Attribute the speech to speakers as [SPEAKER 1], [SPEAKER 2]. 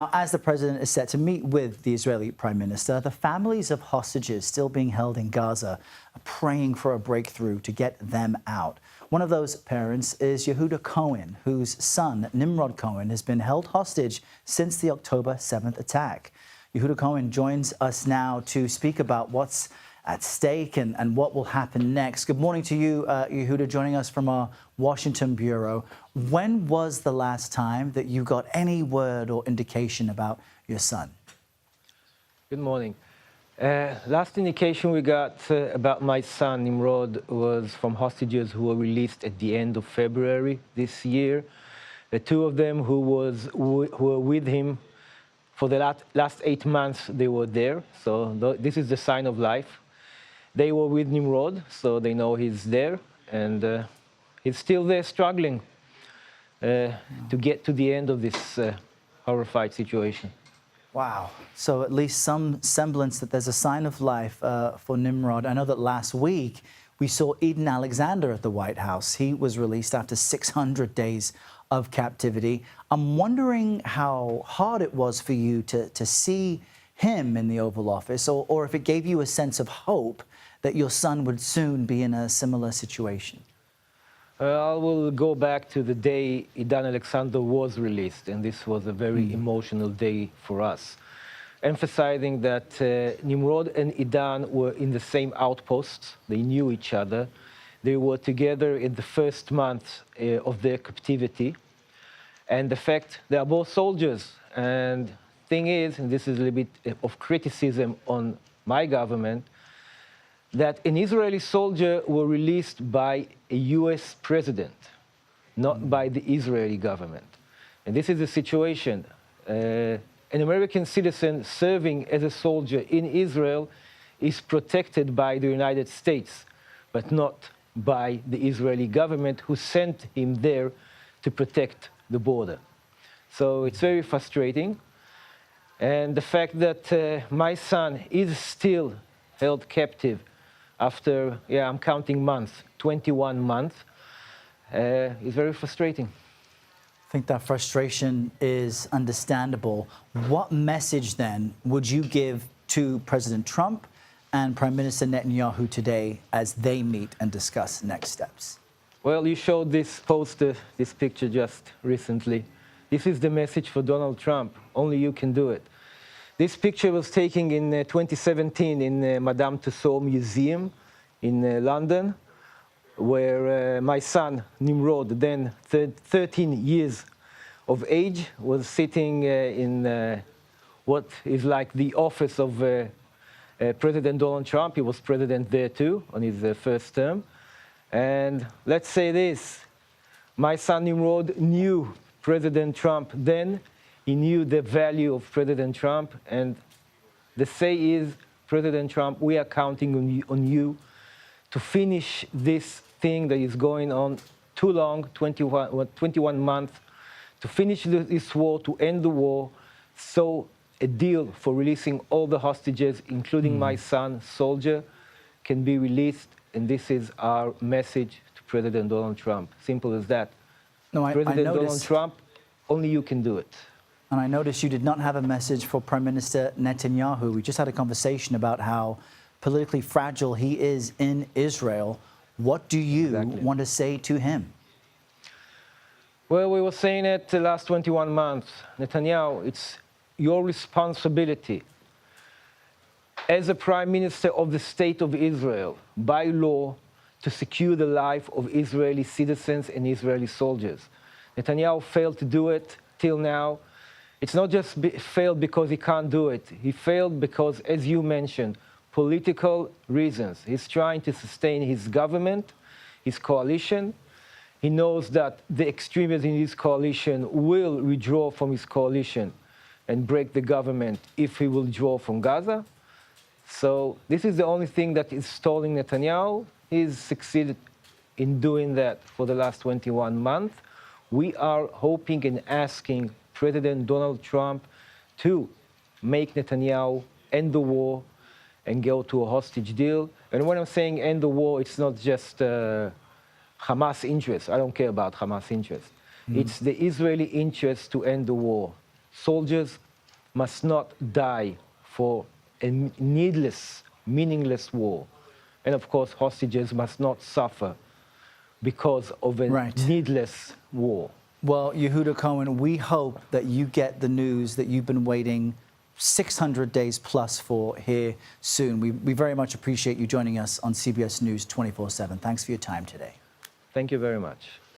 [SPEAKER 1] As the president is set to meet with the Israeli prime minister, the families of hostages still being held in Gaza are praying for a breakthrough to get them out. One of those parents is Yehuda Cohen, whose son, Nimrod Cohen, has been held hostage since the October 7th attack. Yehuda Cohen joins us now to speak about what's at stake and what will happen next. Good morning to you, Yehuda, joining us from our Washington bureau. When was the last time that you got any word or indication about your son?
[SPEAKER 2] Good morning. Last indication we got about my son, Nimrod, was from hostages who were released at the end of February this year. The two of them who were with him for the last 8 months, they were there. So this is the sign of life. They were with Nimrod, so they know he's there, and he's still there struggling to get to the end of this horrified situation.
[SPEAKER 1] Wow. So at least some semblance that there's a sign of life for Nimrod. I know that last week we saw Eden Alexander at the White House. He was released after 600 days of captivity. I'm wondering how hard it was for you to see him in the Oval Office, or if it gave you a sense of hope that your son would soon be in a similar situation.
[SPEAKER 2] I will go back to the day Eden Alexander was released, and this was a very emotional day for us, emphasizing that Nimrod and Eden were in the same outposts. They knew each other. They were together in the first month of their captivity. And the fact they are both soldiers. And thing is, and this is a little bit of criticism on my government, that an Israeli soldier was released by a US president, not by the Israeli government. And this is the situation. An American citizen serving as a soldier in Israel is protected by the United States, but not by the Israeli government, who sent him there to protect the border. So it's very frustrating. And the fact that my son is still held captive after, I'm counting months, 21 months, is very frustrating.
[SPEAKER 1] I think that frustration is understandable. What message then would you give to President Trump and Prime Minister Netanyahu today as they meet and discuss next steps?
[SPEAKER 2] Well, you showed this poster, this picture just recently. This is the message for Donald Trump. Only you can do it. This picture was taken in 2017 in Madame Tussauds Museum in London, where my son, Nimrod, then 13 years of age, was sitting in what is like the office of President Donald Trump. He was president there too, on his first term. And let's say this, my son Nimrod knew President Trump then. He knew the value of President Trump, and the say is, President Trump, we are counting on you to finish this thing that is going on too long, 21 months, to finish this war, to end the war, so a deal for releasing all the hostages, including my son, soldier, can be released, and this is our message to President Donald Trump. Simple as that.
[SPEAKER 1] No,
[SPEAKER 2] President Donald Trump, only you can do it.
[SPEAKER 1] And I noticed you did not have a message for Prime Minister Netanyahu. We just had a conversation about how politically fragile he is in Israel. What do you want to say to him?
[SPEAKER 2] Well, we were saying it the last 21 months. Netanyahu, it's your responsibility as a Prime Minister of the State of Israel, by law, to secure the life of Israeli citizens and Israeli soldiers. Netanyahu failed to do it till now. It's not just failed because he can't do it. He failed because, as you mentioned, political reasons. He's trying to sustain his government, his coalition. He knows that the extremists in his coalition will withdraw from his coalition and break the government if he will withdraw from Gaza. So this is the only thing that is stalling Netanyahu. He's succeeded in doing that for the last 21 months. We are hoping and asking President Donald Trump to make Netanyahu end the war and go to a hostage deal. And when I'm saying end the war, it's not just Hamas interests. I don't care about Hamas interests. It's the Israeli interest to end the war. Soldiers must not die for a needless, meaningless war. And of course, hostages must not suffer because of a needless war.
[SPEAKER 1] Well, Yehuda Cohen, we hope that you get the news that you've been waiting 600 days plus for here soon. We very much appreciate you joining us on CBS News 24/7. Thanks for your time today.
[SPEAKER 2] Thank you very much.